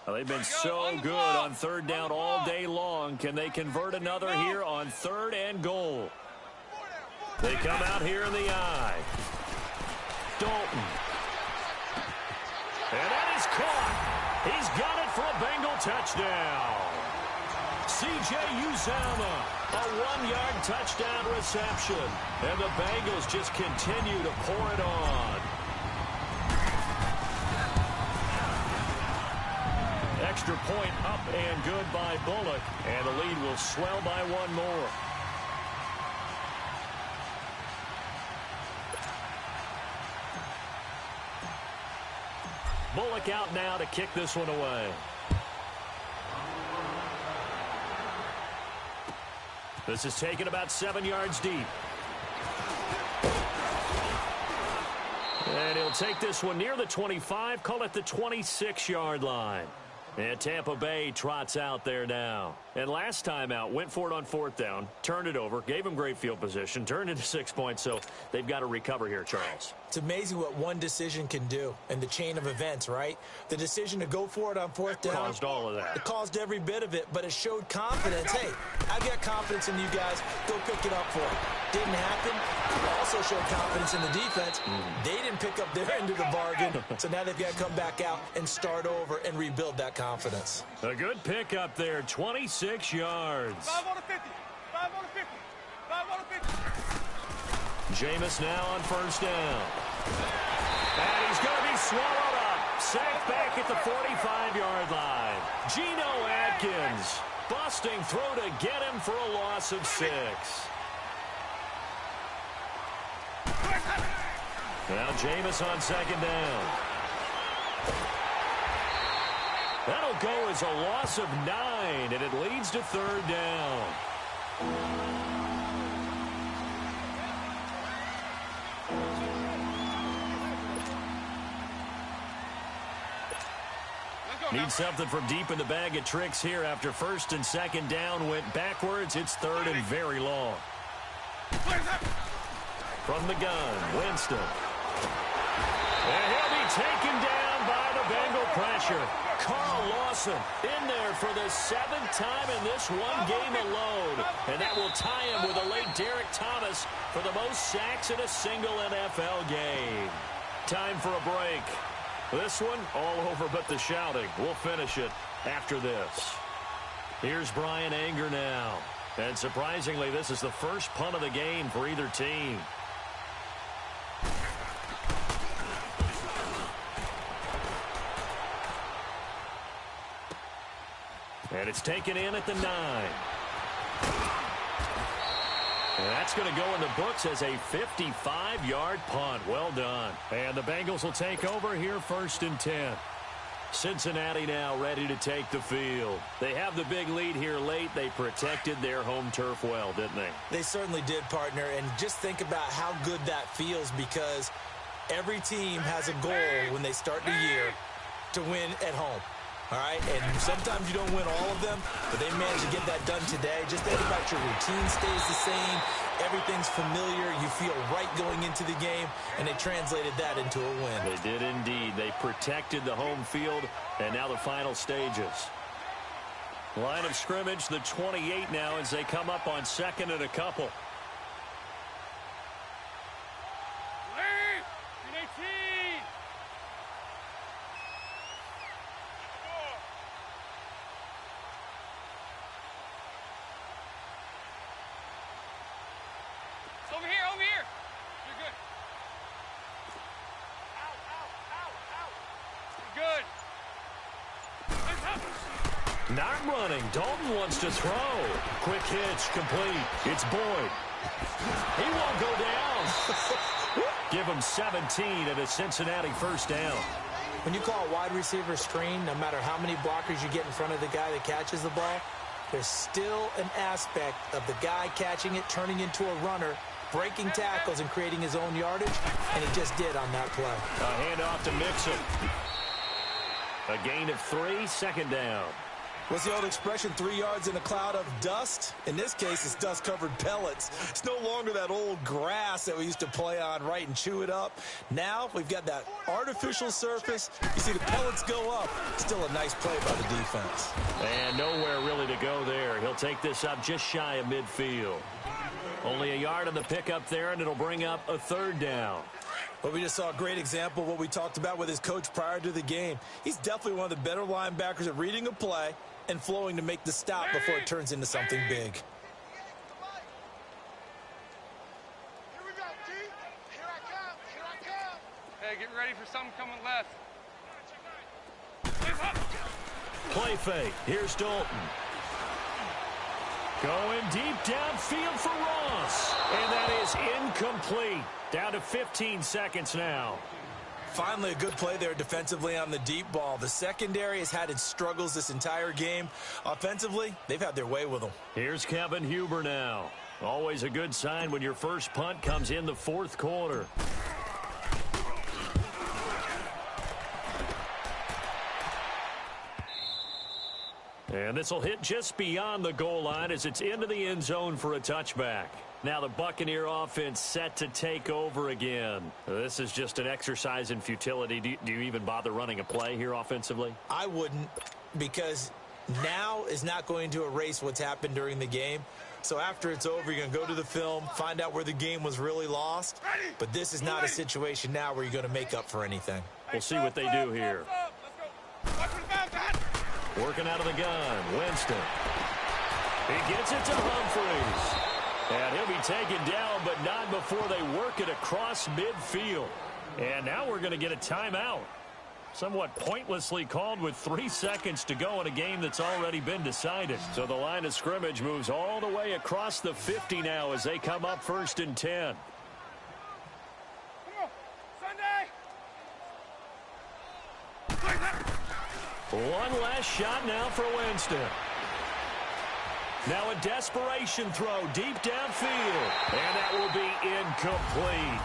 Well, they've been so good on third down all day long. Can they convert another here on 3rd and goal? They come out here in the eye. Dalton. And that is caught. He's got it for a Bengal touchdown. C.J. Uzama, a 1-yard touchdown reception. And the Bengals just continue to pour it on. Extra point up and good by Bullock. And the lead will swell by 1 more. Bullock out now to kick this one away. This is taken about 7 yards deep. And he'll take this one near the 25, call it the 26-yard line. And Tampa Bay trots out there now. And last time out, went for it on 4th down, turned it over, gave him great field position, turned into 6 points, so they've got to recover here, Charles. It's amazing what one decision can do in the chain of events, right? The decision to go for it on 4th down. Caused all of that. It caused every bit of it, but it showed confidence. Hey, I got confidence in you guys. Go pick it up for it. Didn't happen. It also showed confidence in the defense. They didn't pick up their end of the bargain, so now they've got to come back out and start over and rebuild that confidence. A good pick up there, 26 yards. 5 on the 50. 5 on the 50. 5 on the 50. Jameis now on 1st down. And he's going to be swallowed up. Sacked back at the 45-yard line. Geno Atkins busting through to get him for a loss of 6. Now Jameis on 2nd down. That'll go as a loss of 9, and it leads to 3rd down. Need something from deep in the bag of tricks here after 1st and 2nd down went backwards. It's 3rd and very long. From the gun, Winston. And he'll be taken down by the Bengal pressure. Carl Lawson in there for the 7th time in this one game alone. And that will tie him with the late Derek Thomas for the most sacks in a single NFL game. Time for a break. This one all over but the shouting. We'll finish it after this. Here's Brian Anger now. And surprisingly, this is the first punt of the game for either team. And it's taken in at the 9. And that's going to go in the books as a 55-yard punt. Well done. And the Bengals will take over here, 1st and 10. Cincinnati now ready to take the field. They have the big lead here late. They protected their home turf well, didn't they? They certainly did, partner. And just think about how good that feels, because every team has a goal when they start the year to win at home. All right, and sometimes you don't win all of them, but they managed to get that done today. Just think about your routine stays the same. Everything's familiar. You feel right going into the game, and they translated that into a win. They did indeed. They protected the home field, and now the final stages. Line of scrimmage, the 28 now as they come up on 2nd and a couple. Over here. You're good. You're good. Not running. Dalton wants to throw. Quick hitch, complete. It's Boyd. He won't go down. Give him 17 and a Cincinnati 1st down. When you call a wide receiver screen, no matter how many blockers you get in front of the guy that catches the ball, there's still an aspect of the guy catching it, turning into a runner, breaking tackles and creating his own yardage, and he just did on that play. A handoff to Mixon. A gain of 3, 2nd down. What's the old expression, 3 yards in a cloud of dust? In this case, it's dust-covered pellets. It's no longer that old grass that we used to play on, right, and chew it up. Now we've got that artificial surface. You see the pellets go up. Still a nice play by the defense. And nowhere really to go there. He'll take this up just shy of midfield. Only a yard on the pickup there, and it'll bring up a 3rd down. Well, we just saw a great example of what we talked about with his coach prior to the game. He's definitely one of the better linebackers at reading a play and flowing to make the stop before it turns into something big. Here we go, D. Here I come. Hey, get ready for something coming left. Play fake. Here's Dalton. Going deep downfield for Ross. And that is incomplete. Down to 15 seconds now. Finally, a good play there defensively on the deep ball. The secondary has had its struggles this entire game. Offensively, they've had their way with them. Here's Kevin Huber now. Always a good sign when your first punt comes in the 4th quarter. And this will hit just beyond the goal line as it's into the end zone for a touchback. Now the Buccaneer offense set to take over again. This is just an exercise in futility. Do you even bother running a play here offensively? I wouldn't, because now is not going to erase what's happened during the game. So after it's over, you're going to go to the film, find out where the game was really lost. But this is not a situation now where you're going to make up for anything. We'll see what they do here. Working out of the gun, Winston. He gets it to Humphreys. And he'll be taken down, but not before they work it across midfield. And now we're going to get a timeout. Somewhat pointlessly called with 3 seconds to go in a game that's already been decided. So the line of scrimmage moves all the way across the 50 now as they come up 1st and 10. Come on, Sunday. One last shot now for Winston. Now a desperation throw deep downfield. And that will be incomplete.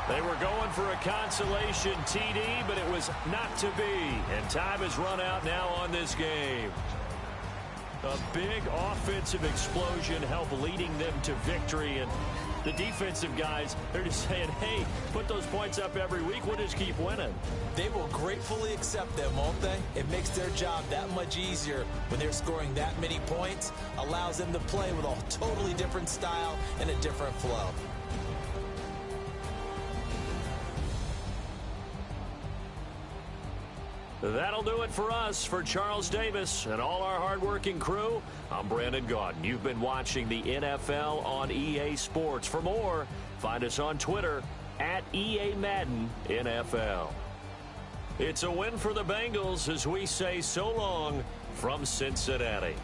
They were going for a consolation TD, but it was not to be. And time has run out now on this game. A big offensive explosion helped leading them to victory. And the defensive guys, they're just saying, hey, put those points up every week. We'll just keep winning. They will gratefully accept them, won't they? It makes their job that much easier when they're scoring that many points. Allows them to play with a totally different style and a different flow. That'll do it for us. For Charles Davis and all our hardworking crew, I'm Brandon Gaudin. You've been watching the NFL on EA Sports. For more, find us on Twitter at EA Madden NFL. It's a win for the Bengals as we say so long from Cincinnati.